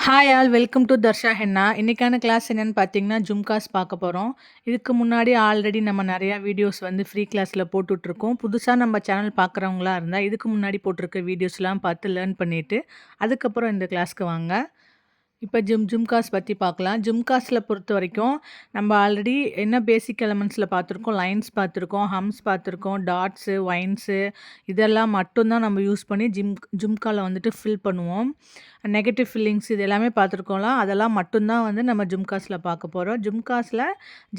Hi all welcome to Darsha henna. இன்றைக்கான class என்னென்னு பார்த்தீங்கன்னா ஜும்காஸ் பார்க்க போகிறோம். இதுக்கு முன்னாடி ஆல்ரெடி நம்ம நிறையா வீடியோஸ் வந்து ஃப்ரீ கிளாஸில் போட்டுட்ருக்கோம். புதுசாக நம்ம சேனல் பார்க்குறவங்களா இருந்தால் இதுக்கு முன்னாடி போட்டிருக்க வீடியோஸ்லாம் பார்த்து லேர்ன் பண்ணிவிட்டு அதுக்கப்புறம் இந்த கிளாஸ்க்கு வாங்க. இப்போ ஜும்காஸ் பற்றி பார்க்கலாம். ஜும்காஸில் பொறுத்த வரைக்கும் நம்ம ஆல்ரெடி என்ன பேசிக் எலமெண்ட்ஸில் பார்த்துருக்கோம், லைன்ஸ் பார்த்துருக்கோம், ஹம்ஸ் பார்த்துருக்கோம், டாட்ஸு, ஒயின்ஸு இதெல்லாம் மட்டும்தான் நம்ம யூஸ் பண்ணி ஜும்காவில் வந்துட்டு ஃபில் பண்ணுவோம். நெகட்டிவ் ஃபில்லிங்ஸ் இது எல்லாமே பார்த்துருக்கோம்லாம், அதெல்லாம் மட்டும்தான் வந்து நம்ம ஜும்காஸில் பார்க்க போகிறோம். ஜும்காஸில்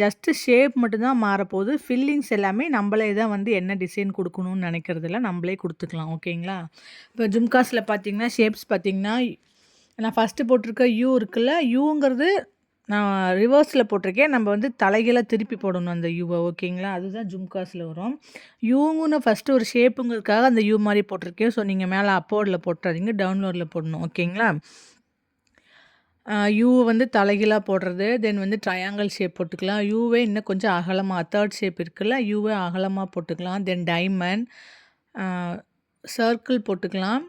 ஜஸ்ட்டு ஷேப் மட்டும்தான் மாறப்போகுது. ஃபில்லிங்ஸ் எல்லாமே நம்மளே தான் வந்து என்ன டிசைன் கொடுக்கணும்னு நினைக்கிறதில்ல, நம்மளே கொடுத்துக்கலாம். ஓகேங்களா? இப்போ ஜும்காஸில் பார்த்தீங்கன்னா ஷேப்ஸ் பார்த்தீங்கன்னா நான் ஃபஸ்ட்டு போட்டிருக்க யூ இருக்குல்ல, யூங்கிறது நான் ரிவர்ஸில் போட்டிருக்கேன். நம்ம வந்து தலைகீழ திருப்பி போடணும் அந்த யூவை. ஓகேங்களா? அதுதான் ஜும்காஸில் வரும். யூங்குன்னு ஃபஸ்ட்டு ஒரு ஷேப்புங்கிறதுக்காக அந்த யூ மாதிரி போட்டிருக்கேன். ஸோ நீங்கள் மேலே அப்போர்டில் போட்டுறாதீங்க, டவுன்லோடில் போடணும். ஓகேங்களா? யூ வந்து தலைகீழாக போடுறது. தென் வந்து ட்ரையாங்கிள் ஷேப் போட்டுக்கலாம். யூவே இன்னும் கொஞ்சம் அகலமாக தேர்ட் ஷேப் இருக்குல்ல, யூவே அகலமாக போட்டுக்கலாம். தென் டைமண்ட், சர்க்கிள் போட்டுக்கலாம்.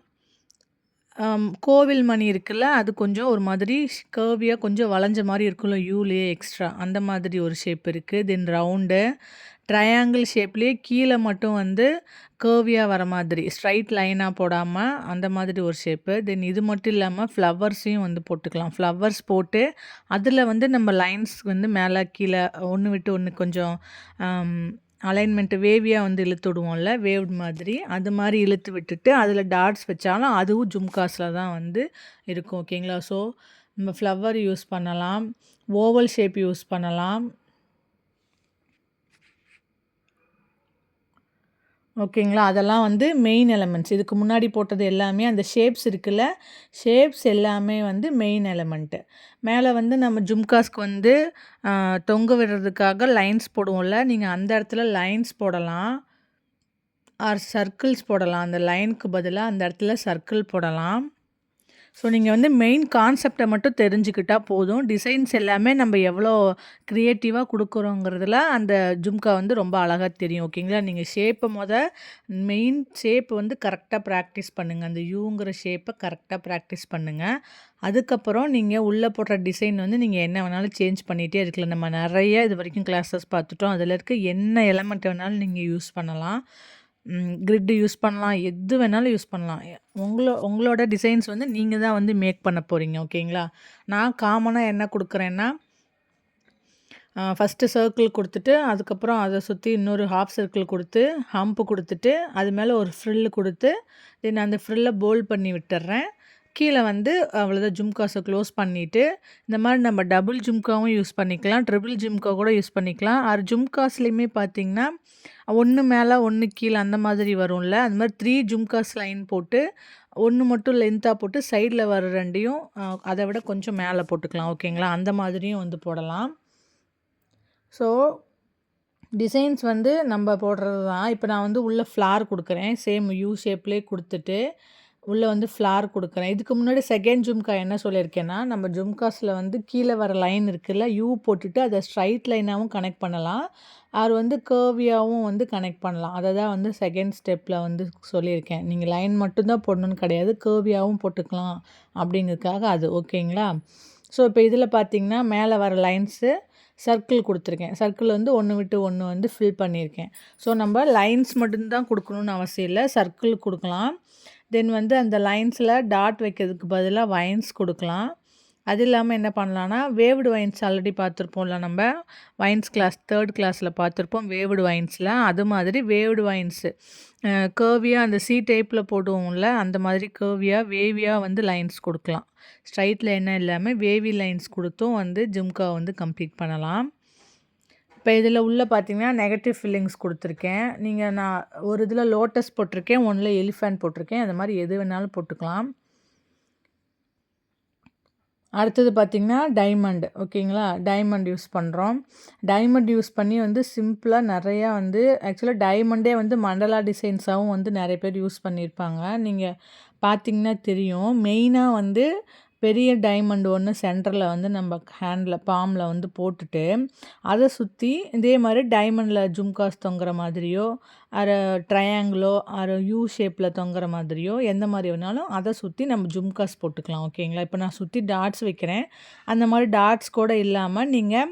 கோவில் மணி இருக்குல்ல, அது கொஞ்சம் ஒரு மாதிரி கர்வியாக கொஞ்சம் வளைஞ்ச மாதிரி இருக்குல்ல யூலேயே எக்ஸ்ட்ரா, அந்த மாதிரி ஒரு ஷேப் இருக்குது. தென் ரவுண்டு, ட்ரையாங்கிள் ஷேப்லேயே கீழே மட்டும் வந்து கர்வியாக வர மாதிரி ஸ்ட்ரைட் லைனாக போடாமல் அந்த மாதிரி ஒரு ஷேப்பு. தென் இது மட்டும் இல்லாமல் ஃப்ளவர்ஸையும் வந்து போட்டுக்கலாம். ஃப்ளவர்ஸ் போட்டு அதில் வந்து நம்ம லைன்ஸ் வந்து மேலே கீழே ஒன்று விட்டு ஒன்று கொஞ்சம் அலைன்மெண்ட்டு வேவியாக வந்து இழுத்து விடுவோம்ல, வேவ்டு மாதிரி அது மாதிரி இழுத்து விட்டுட்டு அதில் டாட்ஸ் வச்சாலும் அதுவும் ஜும்காஸில் தான் வந்து இருக்கும். ஓகேங்களா? ஸோ நம்ம ஃப்ளவர் யூஸ் பண்ணலாம், ஓவல் ஷேப் யூஸ் பண்ணலாம். ஓகேங்களா? அதெல்லாம் வந்து மெயின் எலமெண்ட்ஸ். இதுக்கு முன்னாடி போட்டது எல்லாமே அந்த ஷேப்ஸ் இருக்குல்ல, ஷேப்ஸ் எல்லாமே வந்து மெயின் எலமெண்ட்டு. மேலே வந்து நம்ம ஜும்காஸ்க்கு வந்து தொங்க விடுறதுக்காக லைன்ஸ் போடுவோம்ல, நீங்கள் அந்த இடத்துல லைன்ஸ் போடலாம், ஆர் சர்க்கிள்ஸ் போடலாம். அந்த லைனுக்கு பதிலாக அந்த இடத்துல சர்க்கிள் போடலாம். ஸோ நீங்கள் வந்து மெயின் கான்செப்டை மட்டும் தெரிஞ்சுக்கிட்டால் போதும். டிசைன்ஸ் எல்லாமே நம்ம எவ்வளோ க்ரியேட்டிவாக கொடுக்குறோங்கிறதுல அந்த ஜும்கா வந்து ரொம்ப அழகாக தெரியும். ஓகேங்களா? நீங்கள் ஷேப்பை மெயின் ஷேப் வந்து கரெக்டாக ப்ராக்டிஸ் பண்ணுங்கள். அந்த யூங்கிற ஷேப்பை கரெக்டாக ப்ராக்டிஸ் பண்ணுங்கள். அதுக்கப்புறம் நீங்கள் உள்ளே போடுற டிசைன் வந்து நீங்கள் என்ன வேணாலும் சேஞ்ச் பண்ணிகிட்டே இருக்கலாம். நம்ம நிறைய இது வரைக்கும் கிளாஸஸ் பார்த்துட்டோம். அதில் இருக்க என்ன எலமெண்ட் வேணாலும் நீங்கள் யூஸ் பண்ணலாம். கிரிட்டு யூஸ் பண்ணலாம், எது வேணாலும் யூஸ் பண்ணலாம். உங்களோட டிசைன்ஸ் வந்து நீங்கள் தான் வந்து மேக் பண்ண போகிறீங்க. ஓகேங்களா? நான் காமனாக என்ன கொடுக்குறேன்னா, ஃபஸ்ட்டு சர்க்கிள் கொடுத்துட்டு அதுக்கப்புறம் அதை சுற்றி இன்னொரு ஹாஃப் சர்க்கிள் கொடுத்து ஹம்ப்பு கொடுத்துட்டு அது மேலே ஒரு ஃப்ரில் கொடுத்து தென் அந்த ஃப்ரில்லை போல்ட் பண்ணி விட்டுறேன். கீழே வந்து அவ்வளோதான், ஜும்காஸை க்ளோஸ் பண்ணிவிட்டு இந்த மாதிரி நம்ம டபுள் ஜும்காவும் யூஸ் பண்ணிக்கலாம், ட்ரிபிள் ஜும்கா கூட யூஸ் பண்ணிக்கலாம். ஜும்காஸ்லேயுமே பார்த்திங்கன்னா ஒன்று மேலே ஒன்று கீழே அந்த மாதிரி வரும்ல, அந்த மாதிரி 3 ஜும்காஸ் லைன் போட்டு ஒன்று மட்டும் லென்த்தாக போட்டு சைடில் வர ரெண்டையும் அதை விட கொஞ்சம் மேலே போட்டுக்கலாம். ஓகேங்களா? அந்த மாதிரியும் வந்து போடலாம். ஸோ டிசைன்ஸ் வந்து நம்ம போடுறது தான். இப்போ நான் வந்து உள்ளே ஃப்ளார் கொடுக்குறேன், சேம் யூ ஷேப்லேயே கொடுத்துட்டு உள்ளே வந்து ஃப்ளார் கொடுக்குறேன். இதுக்கு முன்னாடி செகண்ட் ஜும்கா என்ன சொல்லியிருக்கேன்னா, நம்ம ஜும்காஸில் வந்து கீழே வர லைன் இருக்குல்ல, யூ போட்டுட்டு அதை ஸ்ட்ரைட் லைனாகவும் கனெக்ட் பண்ணலாம், அது வந்து கர்வியாகவும் வந்து கனெக்ட் பண்ணலாம். அதை தான் வந்து செகண்ட் ஸ்டெப்பில் வந்து சொல்லியிருக்கேன். நீங்கள் லைன் மட்டும்தான் போடணுன்னு கிடையாது, கர்வியாகவும் போட்டுக்கலாம் அப்படிங்கிறதுக்காக அது. ஓகேங்களா? ஸோ இப்போ இதில் பார்த்திங்கன்னா மேலே வர லைன்ஸு சர்க்கிள் கொடுத்துருக்கேன். சர்க்கிள் வந்து ஒன்று விட்டு ஒன்று வந்து ஃபில் பண்ணியிருக்கேன். ஸோ நம்ம லைன்ஸ் மட்டும்தான் கொடுக்கணுன்னு அவசியம் இல்லை, சர்க்கிள் கொடுக்கலாம். தென் வந்து அந்த லைன்ஸில் டாட் வைக்கிறதுக்கு பதிலாக வைன்ஸ் கொடுக்கலாம். அது இல்லாமல் என்ன பண்ணலான்னா, வேவ்டு வைன்ஸ் ஆல்ரெடி பார்த்துருப்போம்ல, நம்ம வைன்ஸ் கிளாஸ் 3rd கிளாஸில் பார்த்துருப்போம் வேவ்டு வைன்ஸில். அது மாதிரி வேவ்டு வைன்ஸு கர்வியாக அந்த சி டைப்பில் போடுவோம்ல, அந்த மாதிரி கர்வியாக வேவியாக வந்து லைன்ஸ் கொடுக்கலாம். ஸ்ட்ரைட் லைனாக இல்லாமல் வேவி லைன்ஸ் கொடுத்தும் வந்து ஜும்கா வந்து கம்ப்ளீட் பண்ணலாம். இப்போ இதில் உள்ள பார்த்திங்கன்னா நெகட்டிவ் ஃபில்லிங்ஸ் கொடுத்துருக்கேன். நான் ஒரு இதில் லோட்டஸ் போட்டிருக்கேன், ஒன்றில் எலிஃபேண்ட் போட்டிருக்கேன். அது மாதிரி எது வேணாலும் போட்டுக்கலாம். அடுத்தது பார்த்திங்கன்னா டைமண்ட். ஓகேங்களா? டைமண்ட் யூஸ் பண்ணுறோம். டைமண்ட் யூஸ் பண்ணி வந்து சிம்பிளாக நிறையா வந்து ஆக்சுவலாக டைமண்டே வந்து மண்டலா டிசைன்ஸாகவும் வந்து நிறைய பேர் யூஸ் பண்ணியிருப்பாங்க. நீங்கள் பார்த்திங்கன்னா தெரியும். மெயினாக வந்து பெரிய டைமண்ட் ஒன்று சென்டரில் வந்து நம்ம ஹேண்டில் பாமில் வந்து போட்டுட்டு அதை சுற்றி இதே மாதிரி டைமண்டில் ஜும்காஸ் தொங்குற மாதிரியோ அரை ட்ரையாங்கிளோ அரை யூ ஷேப்பில் தொங்குற மாதிரியோ எந்த மாதிரி வேணாலும் அதை சுற்றி நம்ம ஜும்காஸ் போட்டுக்கலாம். ஓகேங்களா? இப்போ நான் சுற்றி டாட்ஸ் வைக்கிறேன். அந்த மாதிரி டாட்ஸ் கூட இல்லாமல் நீங்கள்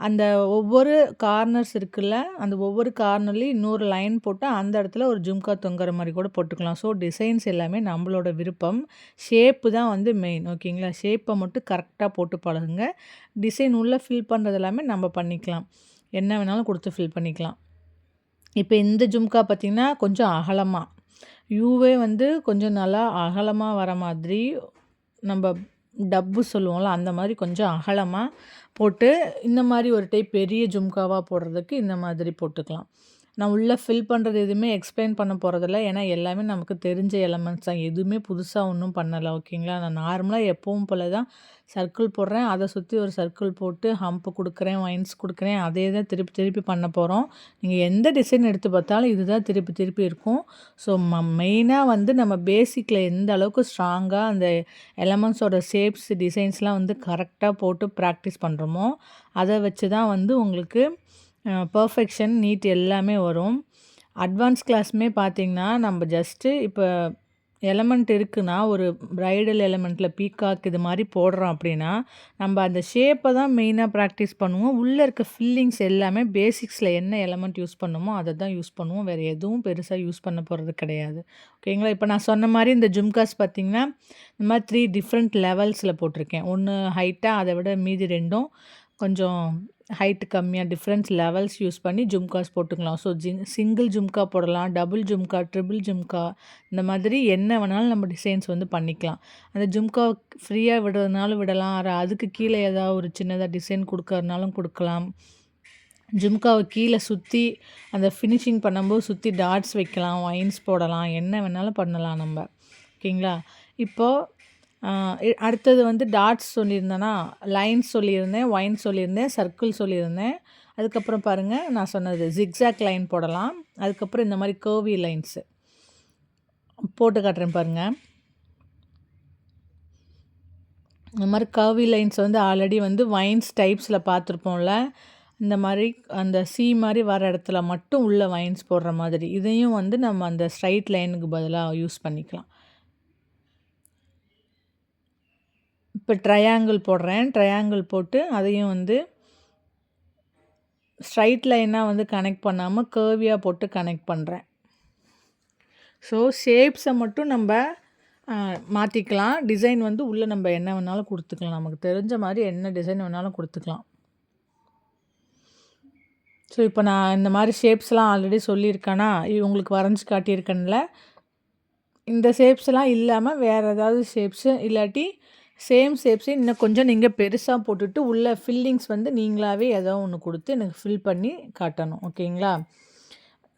அந்த ஒவ்வொரு கார்னர்ஸ் இருக்குல்ல, அந்த ஒவ்வொரு கார்னர்லேயும் இன்னொரு லைன் போட்டு அந்த இடத்துல ஒரு ஜும்கா தொங்குற மாதிரி கூட போட்டுக்கலாம். ஸோ டிசைன்ஸ் எல்லாமே நம்மளோட விருப்பம். ஷேப்பு தான் வந்து மெயின். ஓகேங்களா? ஷேப்பை மட்டும் கரெக்டாக போட்டு பழகுங்க. டிசைன் உள்ளே ஃபில் பண்ணுறது எல்லாமே நம்ம பண்ணிக்கலாம். என்ன வேணாலும் கொடுத்து ஃபில் பண்ணிக்கலாம். இப்போ இந்த ஜும்கா பார்த்திங்கன்னா கொஞ்சம் அகலமாக, யூவே வந்து கொஞ்சம் நல்லா அகலமாக வர மாதிரி நம்ம டப்பு சொல்லுவோம்ல, அந்த மாதிரி கொஞ்சம் அகலமாக போட்டு இந்த மாதிரி ஒரு டைப் பெரிய ஜும்காவாக போடுறதுக்கு இந்த மாதிரி போட்டுக்கலாம். நான் உள்ளே ஃபில் பண்ணுறது எதுவுமே எக்ஸ்பிளைன் பண்ண போகிறதில்ல. ஏன்னா எல்லாமே நமக்கு தெரிஞ்ச எலமெண்ட்ஸ் தான். எதுவுமே புதுசாக ஒன்றும் பண்ணலை. ஓகேங்களா? நான் நார்மலாக எப்பவும் போல தான் சர்க்கிள் போடுறேன். அதை சுற்றி ஒரு சர்க்கிள் போட்டு ஹம்ப்பு கொடுக்குறேன், வைன்ஸ் கொடுக்குறேன். அதே தான் திருப்பி திருப்பி பண்ண போகிறோம். நீங்கள் எந்த டிசைன் எடுத்து பார்த்தாலும் இதுதான் திருப்பி திருப்பி இருக்கும். ஸோ மெயினாக வந்து நம்ம பேசிக்கில் எந்த அளவுக்கு ஸ்ட்ராங்காக அந்த எலமெண்ட்ஸோட ஷேப்ஸ் டிசைன்ஸ்லாம் வந்து கரெக்டாக போட்டு ப்ராக்டிஸ் பண்ணுறோமோ அதை வச்சு தான் வந்து உங்களுக்கு பர்ஃபெக்ஷன் நீட் எல்லாமே வரும். அட்வான்ஸ் கிளாஸுமே பார்த்திங்கன்னா நம்ம ஜஸ்ட்டு இப்போ எலமெண்ட் இருக்குன்னா ஒரு ப்ரைடல் எலமெண்ட்டில் பீகாக் இது மாதிரி போடுறோம் அப்படின்னா நம்ம அந்த ஷேப்பை தான் மெயினாக ப்ராக்டிஸ் பண்ணுவோம். உள்ளே இருக்க ஃபில்லிங்ஸ் எல்லாமே பேசிக்ஸில் என்ன எலமெண்ட் யூஸ் பண்ணுமோ அதை தான் யூஸ் பண்ணுவோம். வேறு எதுவும் பெருசாக யூஸ் பண்ண போகிறது கிடையாது. ஓகேங்களா? இப்போ நான் சொன்ன மாதிரி இந்த ஜும்காஸ் பார்த்திங்கன்னா இந்த மாதிரி 3 டிஃப்ரெண்ட் லெவல்ஸில் போட்டிருக்கேன். ஒன்று ஹைட்டாக, அதை விட மீதி 2ம் கொஞ்சம் ஹைட்டு கம்மியாக டிஃப்ரெண்ட் லெவல்ஸ் யூஸ் பண்ணி ஜும்காஸ் போட்டுக்கலாம். ஸோ சிங்கிள் ஜும்கா போடலாம், டபுள் ஜும்கா, ட்ரிபிள் ஜும்கா, இந்த மாதிரி என்ன வேணாலும் நம்ம டிசைன்ஸ் வந்து பண்ணிக்கலாம். அந்த ஜும்கா ஃப்ரீயாக விடுறதுனாலும் விடலாம், அதுக்கு கீழே ஏதாவது ஒரு சின்னதாக டிசைன் கொடுக்கறதுனாலும் கொடுக்கலாம். ஜும்காவை கீழே சுற்றி அந்த ஃபினிஷிங் பண்ணும்போது சுற்றி டாட்ஸ் வைக்கலாம், வைன்ஸ் போடலாம், என்ன வேணாலும் பண்ணலாம் நம்ம. ஓகேங்களா? இப்போது அடுத்தது வந்து டாட்ஸ் சொல்லியிருந்தேன்னா, லைன்ஸ் சொல்லியிருந்தேன், ஒயின் சொல்லியிருந்தேன், சர்க்கிள் சொல்லியிருந்தேன். அதுக்கப்புறம் பாருங்கள் நான் சொன்னது ஜிக்ஸாக் லைன் போடலாம். அதுக்கப்புறம் இந்த மாதிரி கர்வி லைன்ஸு போட்டு காட்டுறேன் பாருங்கள். இந்த மாதிரி கர்வி லைன்ஸ் வந்து ஆல்ரெடி வந்து வைன்ஸ் டைப்ஸில் பார்த்துருப்போம்ல, இந்த மாதிரி அந்த சி மாதிரி வர இடத்துல மட்டும் உள்ள வைன்ஸ் போடுற மாதிரி இதையும் வந்து நம்ம அந்த ஸ்ட்ரைட் லைனுக்கு பதிலாக யூஸ் பண்ணிக்கலாம். இப்போ ட்ரையாங்கிள் போடுறேன். ட்ரையாங்கிள் போட்டு அதையும் வந்து ஸ்ட்ரைட் லைனாக வந்து கனெக்ட் பண்ணாமல் கர்வியாக போட்டு கனெக்ட் பண்ணுறேன். ஸோ ஷேப்ஸை மட்டும் நம்ம மாற்றிக்கலாம். டிசைன் வந்து உள்ளே நம்ம என்ன வேணாலும் கொடுத்துக்கலாம். நமக்கு தெரிஞ்ச மாதிரி என்ன டிசைன் வேணாலும் கொடுத்துக்கலாம். ஸோ இப்போ நான் இந்த மாதிரி ஷேப்ஸ்லாம் ஆல்ரெடி சொல்லியிருக்கேன்னா உங்களுக்கு வரைஞ்சி காட்டியிருக்கேன்ல, இந்த ஷேப்ஸ்லாம் இல்லாமல் வேறு ஏதாவது ஷேப்ஸு இல்லாட்டி சேம் ஷேப்ஸே இன்னும் கொஞ்சம் நீங்கள் பெருசாக போட்டுட்டு உள்ள ஃபில்லிங்ஸ் வந்து நீங்களாகவே ஏதோ ஒன்று கொடுத்து எனக்கு ஃபில் பண்ணி காட்டணும். ஓகேங்களா?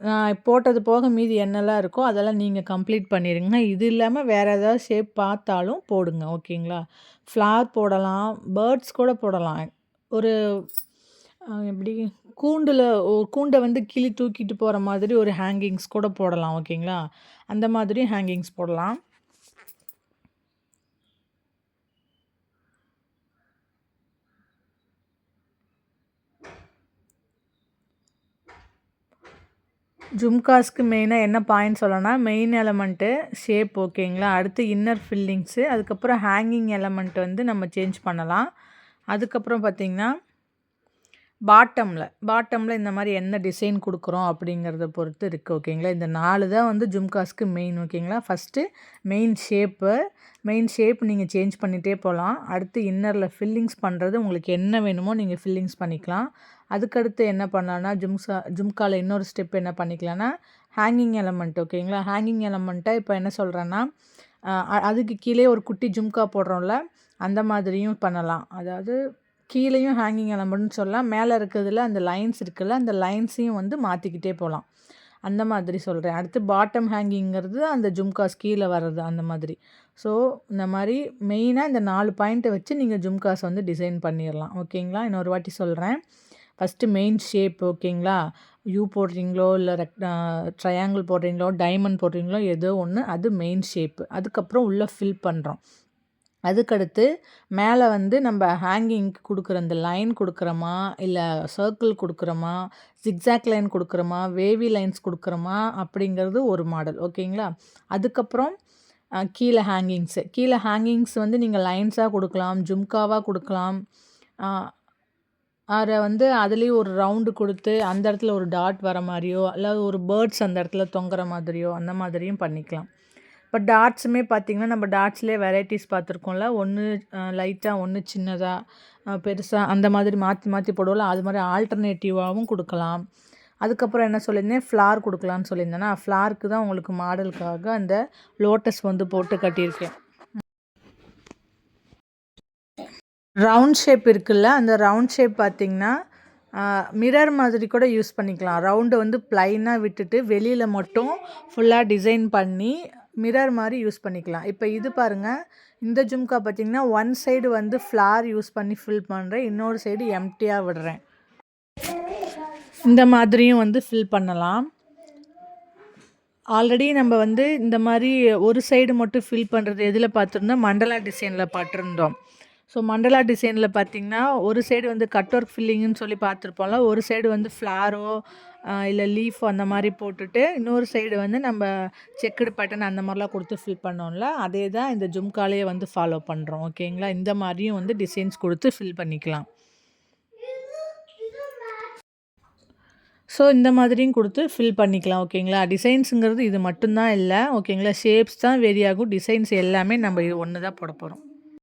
நான் போட்டது போக மீதி என்னெல்லாம் இருக்கோ அதெல்லாம் நீங்கள் கம்ப்ளீட் பண்ணிடுங்க. இது இல்லாமல் வேறு ஏதாவது ஷேப் பார்த்தாலும் போடுங்க. ஓகேங்களா? ஃப்ளார் போடலாம், பேர்ட்ஸ் கூட போடலாம். ஒரு எப்படி கூண்டை வந்து கிளி தூக்கிட்டு போகிற மாதிரி ஒரு ஹேங்கிங்ஸ் கூட போடலாம். ஓகேங்களா? அந்த மாதிரி ஹேங்கிங்ஸ் போடலாம். ஜும்காஸ்க்கு மெயினாக என்ன பாயிண்ட் சொல்லணும்னா, மெயின் எலமெண்ட்டு ஷேப். ஓகேங்களா? அடுத்து இன்னர் ஃபில்லிங்ஸு, அதுக்கப்புறம் ஹேங்கிங் எலமெண்ட் வந்து நம்ம சேஞ்ச் பண்ணலாம். அதுக்கப்புறம் பார்த்திங்கன்னா பாட்டமில் இந்த மாதிரி என்ன டிசைன் கொடுக்குறோம் அப்படிங்கிறத பொறுத்து இருக்குது. ஓகேங்களா? இந்த 4 தான் வந்து ஜும்காஸ்க்கு மெயின். ஓகேங்களா? ஃபஸ்ட்டு மெயின் ஷேப் நீங்கள் சேஞ்ச் பண்ணிகிட்டே போகலாம். அடுத்து இன்னரில் ஃபில்லிங்ஸ் பண்ணுறது உங்களுக்கு என்ன வேணுமோ நீங்கள் ஃபில்லிங்ஸ் பண்ணிக்கலாம். அதுக்கடுத்து என்ன பண்ணலான்னா ஜும்காவில் இன்னொரு ஸ்டெப் என்ன பண்ணிக்கலான்னா ஹேங்கிங் எலமெண்ட். ஓகேங்களா? ஹேங்கிங் எலமெண்ட்டை இப்போ என்ன சொல்கிறேன்னா அதுக்கு கீழே ஒரு குட்டி ஜும்கா போடுறோம்ல, அந்த மாதிரியும் பண்ணலாம். அதாவது கீழேயும் ஹேங்கிங் எலமெண்ட்னு சொல்லலாம், மேலே இருக்கிறதுல அந்த லைன்ஸ் இருக்குல்ல, அந்த லைன்ஸையும் வந்து மாற்றிக்கிட்டே போகலாம். அந்த மாதிரி சொல்கிறேன். அடுத்து பாட்டம் ஹேங்கிங்கிறது அந்த ஜும்காஸ் கீழே வர்றது அந்த மாதிரி. ஸோ இந்த மாதிரி மெயினாக இந்த 4 பாயிண்ட்டை வச்சு நீங்கள் ஜும்காஸ் வந்து டிசைன் பண்ணிடலாம். ஓகேங்களா? இன்னொரு வாட்டி சொல்கிறேன். First main shape. ஓகேங்களா? யூ போடுறீங்களோ இல்லை ட்ரையாங்கிள் போடுறீங்களோ டைமண்ட் போடுறீங்களோ ஏதோ ஒன்று, அது மெயின் ஷேப்பு. அதுக்கப்புறம் உள்ளே ஃபில் பண்ணுறோம். அதுக்கடுத்து மேலே வந்து நம்ம ஹேங்கிங்க்கு கொடுக்குற அந்த லைன் கொடுக்குறோமா, இல்லை சர்க்கிள் கொடுக்குறோமா, ஜிக்ஸாக் லைன் கொடுக்குறோமா, வேவி லைன்ஸ் கொடுக்குறோமா அப்படிங்கிறது ஒரு மாடல். ஓகேங்களா? அதுக்கப்புறம் கீழே ஹேங்கிங்ஸ் வந்து நீங்கள் லைன்ஸாக கொடுக்கலாம், ஜும்காவாக கொடுக்கலாம். அத வந்து அதுலேயும் ஒரு ரவுண்டு கொடுத்து அந்த இடத்துல ஒரு டாட் வர மாதிரியோ, அல்லது ஒரு பேர்ட்ஸ் அந்த இடத்துல தொங்குற மாதிரியோ அந்த மாதிரியும் பண்ணிக்கலாம். இப்போ டாட்ஸுமே பார்த்திங்கன்னா, நம்ம டாட்ஸ்லேயே வெரைட்டிஸ் பார்த்துருக்கோம்ல. ஒன்று லைட்டாக, ஒன்று சின்னதாக, பெருசாக அந்த மாதிரி மாற்றி மாற்றி போடுவோம்ல. அது மாதிரி ஆல்டர்னேட்டிவாகவும் கொடுக்கலாம். அதுக்கப்புறம் என்ன சொல்லியிருந்தேன், ஃப்ளார் கொடுக்கலான்னு சொல்லியிருந்தேன்னா, ஃப்ளாருக்கு தான் உங்களுக்கு மாடலுக்காக அந்த லோட்டஸ் வந்து போட்டு கட்டியிருக்கேன். ரவுண்ட் ஷேப் இருக்குல்ல, அந்த ரவுண்ட் ஷேப் பார்த்திங்கன்னா மிரர் மாதிரி கூட யூஸ் பண்ணிக்கலாம். ரவுண்டை வந்து ப்ளைனாக விட்டுட்டு வெளியில் மட்டும் ஃபுல்லாக டிசைன் பண்ணி மிரர் மாதிரி யூஸ் பண்ணிக்கலாம். இப்போ இது பாருங்கள், இந்த ஜும்கா பார்த்திங்கன்னா ஒன் சைடு வந்து ஃப்ளார் யூஸ் பண்ணி ஃபில் பண்ணுறேன், இன்னொரு சைடு எம்டியாக விடுறேன். இந்த மாதிரியும் வந்து ஃபில் பண்ணலாம். ஆல்ரெடி நம்ம வந்து இந்த மாதிரி ஒரு சைடு மட்டும் ஃபில் பண்ணுறது எதில் பார்த்துருந்தோம், மண்டலா டிசைனில் பார்த்துருந்தோம். ஸோ மண்டலா டிசைனில் பார்த்திங்கன்னா ஒரு சைடு வந்து கட் ஒர்க் ஃபில்லிங்குன்னு சொல்லி பார்த்துருப்போம்ல, ஒரு சைடு வந்து ஃப்ளாரோ இல்லை லீஃபோ அந்த மாதிரி போட்டுட்டு, இன்னொரு சைடு வந்து நம்ம செக்குடு பேட்டர்ன் அந்த மாதிரிலாம் கொடுத்து ஃபில் பண்ணோம்ல, அதே தான் இந்த ஜும்காலேயே வந்து ஃபாலோ பண்ணுறோம். ஓகேங்களா? இந்த மாதிரியும் வந்து டிசைன்ஸ் கொடுத்து ஃபில் பண்ணிக்கலாம். ஸோ இந்த மாதிரியும் கொடுத்து ஃபில் பண்ணிக்கலாம். ஓகேங்களா? டிசைன்ஸுங்கிறது இது மட்டும்தான் இல்லை. ஓகேங்களா? ஷேப்ஸ் தான் வேரி ஆகும். டிசைன்ஸ் எல்லாமே நம்ம இது ஒன்று தான் போட போகிறோம்.